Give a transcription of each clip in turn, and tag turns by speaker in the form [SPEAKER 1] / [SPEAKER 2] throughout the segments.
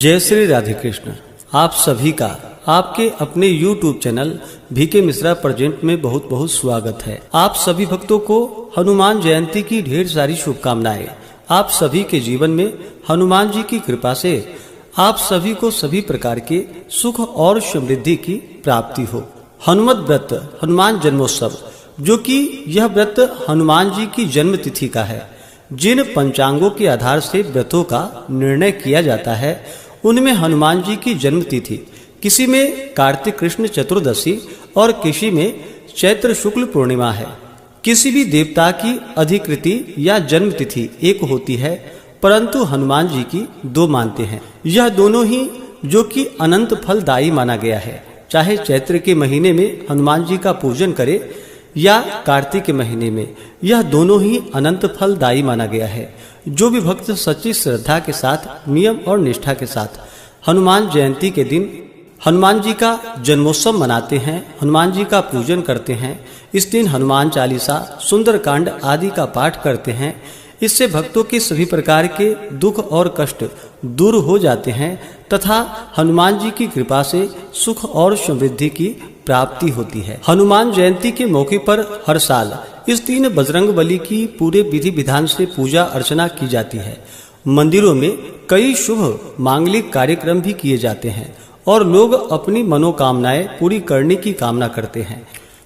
[SPEAKER 1] जय श्री राधे कृष्ण। आप सभी का आपके अपने YouTube channel VK Mishra present में बहुत बहुत स्वागत है। आप सभी भक्तों को हनुमान जयंती की ढेर सारी शुभकामनाएं। आप सभी के जीवन में हनुमान जी की कृपा से आप सभी को सभी प्रकार के सुख और समृद्धि की प्राप्ति हो। हनुमत व्रत हनुमान जन्मोत्सव, जो कि यह व्रत हनुमान जी की जन्म तिथि का है। जिन पंचांगों के आधार से व्रतों का निर्णय किया जाता है उनमें हनुमान जी की जन्म तिथि किसी में कार्तिक कृष्ण चतुर्दशी और किसी में चैत्र शुक्ल पूर्णिमा है। किसी भी देवता की अधिकृति या जन्म तिथि एक होती है, परंतु हनुमान जी की दो मानते हैं। यह दोनों ही जो कि अनंत फलदायी माना गया है। चाहे चैत्र के महीने में हनुमान जी का पूजन करे या कार्तिक के महीने में, यह दोनों ही अनंत फलदायी माना गया है। जो भी भक्त सच्ची श्रद्धा के साथ, नियम और निष्ठा के साथ हनुमान जयंती के दिन हनुमान जी का जन्मोत्सव मनाते हैं, हनुमान जी का पूजन करते हैं, इस दिन हनुमान चालीसा, सुंदरकांड आदि का पाठ करते हैं, इससे भक्तों के सभी प्रकार के दुख और कष्ट दूर हो जाते हैं तथा हनुमान जी की कृपा से सुख और समृद्धि की प्राप्ति होती है। हनुमान जयंती के मौके पर हर साल इस दिन बजरंगबली की पूरे विधि विधान से पूजा अर्चना की जाती है। मंदिरों में कई शुभ मांगलिक कार्यक्रम भी किए जाते हैं और लोग अपनी मनोकामनाएं पूरी करने की कामना करते हैं।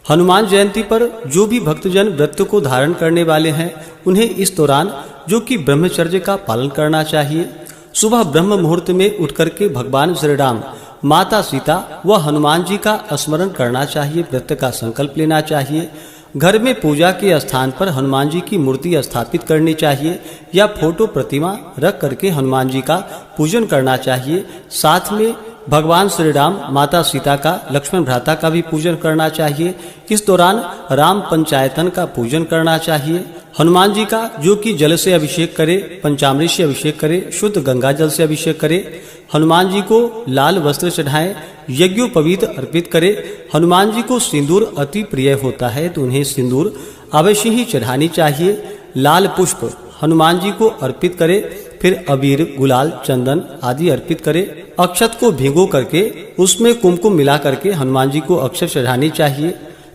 [SPEAKER 1] हनुमान जयंती पर जो भी भक्तजन व्रत को धारण करने वाले हैं उन्हें इस दौरान जो कि ब्रह्मचर्य का पालन करना चाहिए। सुबह ब्रह्म मुहूर्त में उठकर के भगवान श्री राम, माता सीता व हनुमान जी का स्मरण करना चाहिए, व्रत का संकल्प लेना चाहिए। घर में पूजा के स्थान पर हनुमान जी की मूर्ति स्थापित करनी चाहिए या फोटो प्रतिमा रख करके हनुमान जी का पूजन करना चाहिए। साथ में भगवान श्री राम, माता सीता का, लक्ष्मण भ्राता का भी पूजन करना चाहिए। इस दौरान राम पंचायतन का पूजन करना चाहिए। हनुमान जी का जो कि जल से अभिषेक करे, पंचामृत से अभिषेक करे, शुद्ध गंगा जल से अभिषेक करे। हनुमान जी को लाल वस्त्र चढ़ाएं, यज्ञोपवीत अर्पित करे। हनुमान जी को सिंदूर अति प्रिय होता है तो उन्हें सिंदूर अवश्य ही चढ़ानी चाहिए। लाल पुष्प हनुमान जी को अर्पित करे, फिर अबीर, गुलाल, चंदन आदि अर्पित करे। अक्षत को भिगो करके उसमें कुमकुम मिला करके हनुमान जी को अक्षत चढ़ानी चाहिए।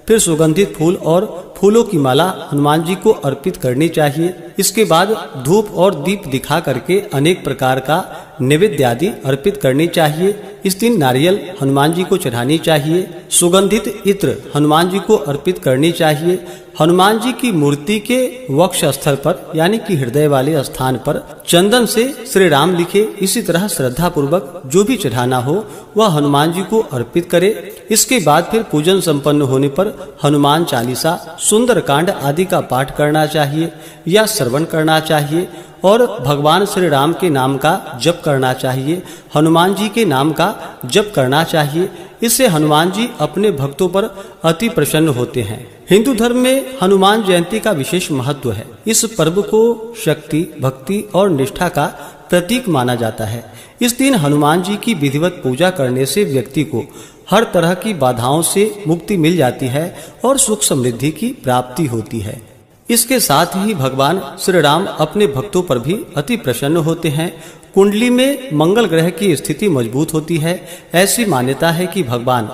[SPEAKER 1] फिर सुगंधित फूल और फूलों की माला हनुमान जी को अर्पित करनी चाहिए। इसके बाद धूप और दीप दिखा करके अनेक प्रकार का नैवेद्य आदि अर्पित करनी चाहिए। इस दिन नारियल हनुमान जी को चढ़ानी चाहिए। सुगंधित इत्र हनुमान जी को अर्पित करनी चाहिए। हनुमान जी की मूर्ति के वक्ष स्थल पर यानी कि हृदय वाले स्थान पर चंदन से श्री राम लिखे। इसी तरह श्रद्धा पूर्वक जो भी चढ़ाना हो वह हनुमान जी को अर्पित करे। इसके बाद फिर पूजन संपन्न होने पर हनुमान चालीसा, सुंदरकांड आदि का पाठ करना चाहिए या श्रवण करना चाहिए और भगवान श्री राम के नाम का जप करना चाहिए, हनुमान जी के नाम का जप करना चाहिए। इससे हनुमान जी अपने भक्तों पर अति प्रसन्न होते हैं। हिंदू धर्म में हनुमान जयंती का विशेष महत्व है। इस पर्व को शक्ति, भक्ति और निष्ठा का प्रतीक माना जाता है। इस दिन हनुमान जी की विधिवत पूजा करने से व्यक्ति को हर तरह की बाधाओं से मुक्ति मिल जाती है और सुख समृद्धि की प्राप्ति होती है। इसके साथ ही भगवान श्री राम अपने भक्तों पर भी अति प्रसन्न होते हैं। कुंडली में मंगल ग्रह की स्थिति मजबूत होती है। ऐसी मान्यता है कि भगवान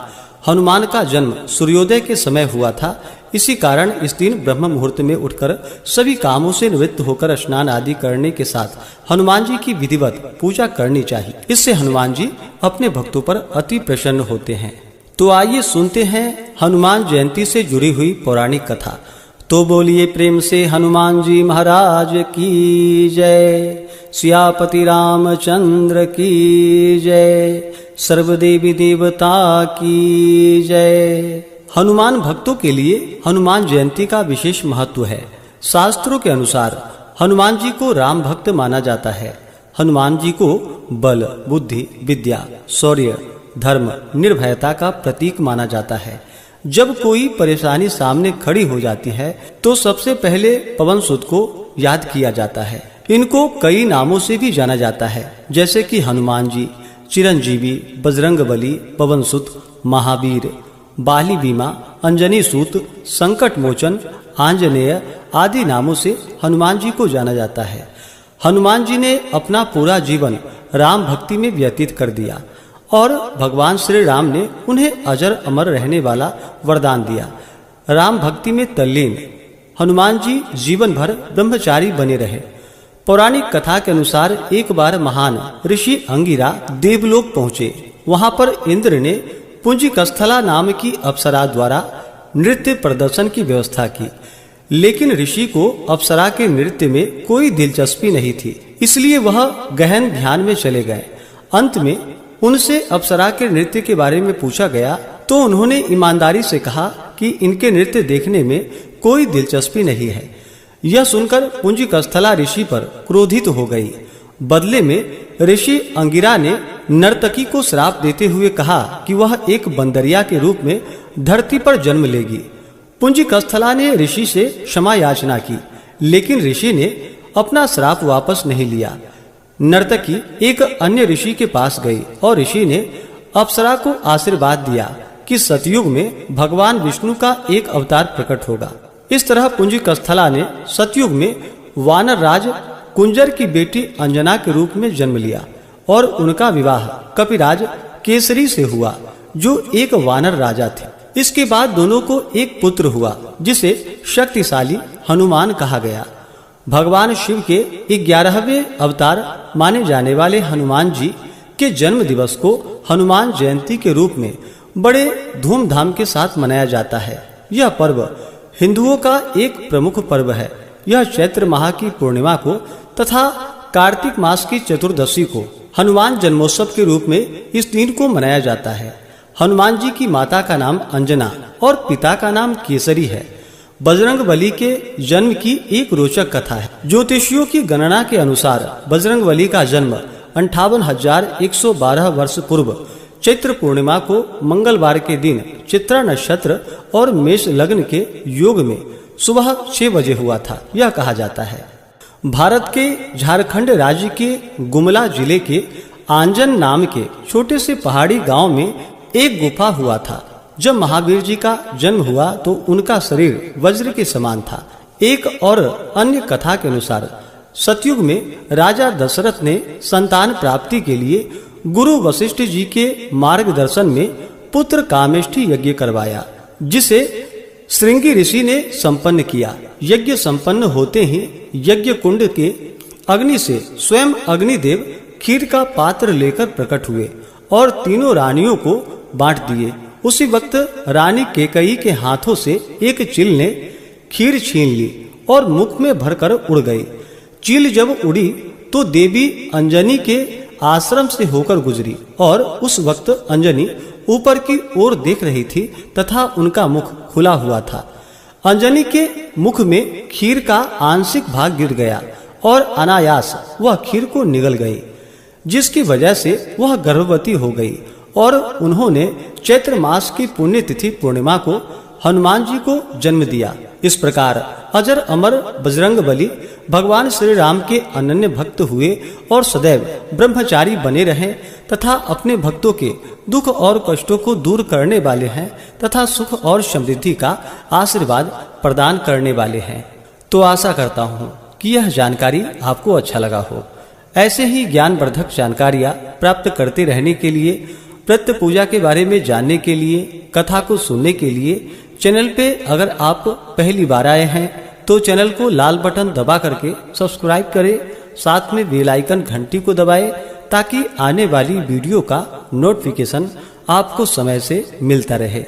[SPEAKER 1] हनुमान का जन्म सूर्योदय के समय हुआ था। इसी कारण इस दिन ब्रह्म मुहूर्त में उठकर सभी कामों से निवृत्त होकर स्नान आदि करने के साथ हनुमान जी की विधिवत पूजा करनी चाहिए। इससे हनुमान जी अपने भक्तों पर अति प्रसन्न होते हैं। तो आइए सुनते हैं हनुमान जयंती से जुड़ी हुई पौराणिक कथा। तो बोलिए प्रेम से हनुमान जी महाराज की जय। सियापति रामचंद्र की जय। सर्वदेवी देवता की जय। हनुमान भक्तों के लिए हनुमान जयंती का विशेष महत्व है। शास्त्रों के अनुसार हनुमान जी को राम भक्त माना जाता है। हनुमान जी को बल, बुद्धि, विद्या, शौर्य, धर्म, निर्भयता का प्रतीक माना जाता है। जब कोई परेशानी सामने खड़ी हो जाती है तो सबसे पहले पवन सुत को याद किया जाता है। इनको कई नामों से भी जाना जाता है, जैसे कि हनुमान जी, चिरंजीवी, बजरंगबली, पवन सुत, महावीर, बाली बीमा, अंजनी सूत, संकट मोचन, आंजनेय आदि नामों से हनुमान जी को जाना जाता है। हनुमान जी ने अपना पूरा जीवन राम भक्ति में व्यतीत कर दिया और भगवान श्री राम ने उन्हें अजर अमर रहने वाला वरदान दिया। राम भक्ति में तल्लीन हनुमान जी जीवन भर ब्रह्मचारी बने रहे। पौराणिक कथा के अनुसार एक बार महान ऋषि अंगिरा देवलोक पहुँचे। वहां पर इंद्र ने पुंजिकस्थला नाम की अप्सरा द्वारा नृत्य प्रदर्शन की व्यवस्था की, लेकिन ऋषि को अप्सरा के नृत्य में कोई दिलचस्पी नहीं थी, इसलिए वह गहन ध्यान में चले गए। अंत में उनसे अप्सरा के नृत्य के बारे में पूछा गया तो उन्होंने ईमानदारी से कहा कि इनके नृत्य देखने में कोई दिलचस्पी नहीं है। यह सुनकर पुंजिकस्थला ऋषि पर क्रोधित हो गई। बदले में ऋषि अंगिरा ने नर्तकी को श्राप देते हुए कहा कि वह एक बंदरिया के रूप में धरती पर जन्म लेगी। पुंजिकस्थला ने ऋषि से क्षमा याचना की, लेकिन ऋषि ने अपना श्राप वापस नहीं लिया। नर्तकी एक अन्य ऋषि के पास गई और ऋषि ने अप्सरा को आशीर्वाद दिया कि सतयुग में भगवान विष्णु का एक अवतार प्रकट होगा। इस तरह पुंजिकस्थला ने सतयुग में वानर राज कुंजर की बेटी अंजना के रूप में जन्म लिया और उनका विवाह कपिराज केसरी से हुआ, जो एक वानर राजा थे। इसके बाद दोनों को एक पुत्र हुआ, जिसे शक्तिशाली हनुमान कहा गया। भगवान शिव के 11वें अवतार माने जाने वाले हनुमान जी के जन्म दिवस को हनुमान जयंती के रूप में बड़े धूमधाम के साथ मनाया जाता है। यह पर्व हिंदुओं का एक प्रमुख पर्व है। यह चैत्र माह की पूर्णिमा को तथा कार्तिक मास की चतुर्दशी को हनुमान जन्मोत्सव के रूप में इस दिन को मनाया जाता है। हनुमान जी की माता का नाम अंजना और पिता का नाम केसरी है। बजरंगबली के जन्म की एक रोचक कथा है। ज्योतिषियों की गणना के अनुसार बजरंगबली का जन्म 58,112 वर्ष पूर्व चैत्र पूर्णिमा को मंगलवार के दिन चित्रा नक्षत्र और मेष लग्न के योग में सुबह 6 बजे हुआ था, यह कहा जाता है। भारत के झारखंड राज्य के गुमला जिले के आंजन नाम के छोटे से पहाड़ी गांव में एक गुफा हुआ था। जब महावीर जी का जन्म हुआ तो उनका शरीर वज्र के समान था। एक और अन्य कथा के अनुसार सतयुग में राजा दशरथ ने संतान प्राप्ति के लिए गुरु वशिष्ठ जी के मार्गदर्शन में पुत्र कामेष्ठी यज्ञ करवाया, जिसे श्रृंगी ऋषि ने संपन्न किया। यज्ञ संपन्न होते ही यज्ञ कुंड के अग्नि से स्वयं अग्निदेव खीर का पात्र लेकर प्रकट हुए और तीनों रानियों को बांट दिए। उसी वक्त रानी केकई के हाथों से एक चील ने खीर छीन ली और मुख में भरकर उड़ गई। चील जब उड़ी तो देवी अंजनी के आश्रम से होकर गुजरी और उस वक्त अंजनी ऊपर की ओर देख रही थी तथा उनका मुख खुला हुआ था। अंजनी के मुख में खीर का आंशिक भाग गिर गया और अनायास वह खीर को निगल गई, जिसकी वजह से वह गर्भवती हो गई और उन्होंने चैत्र मास की पुण्यतिथि पूर्णिमा को हनुमान जी को जन्म दिया। इस प्रकार अजर अमर बजरंगबली भगवान श्री राम के अनन्य भक्त हुए और सदैव ब्रह्मचारी बने रहे तथा अपने भक्तों के दुख और कष्टों को दूर करने वाले हैं तथा सुख और समृद्धि का आशीर्वाद प्रदान करने वाले हैं। तो आशा करता हूँ कि यह जानकारी आपको अच्छा लगा हो। ऐसे ही ज्ञानवर्धक जानकारियाँ प्राप्त करते रहने के लिए, प्रत्य पूजा के बारे में जानने के लिए, कथा को सुनने के लिए चैनल पे अगर आप पहली बार आए हैं तो चैनल को लाल बटन दबा करके सब्सक्राइब करें, साथ में बेल आइकन घंटी को दबाएं ताकि आने वाली वीडियो का नोटिफिकेशन आपको समय से मिलता रहे।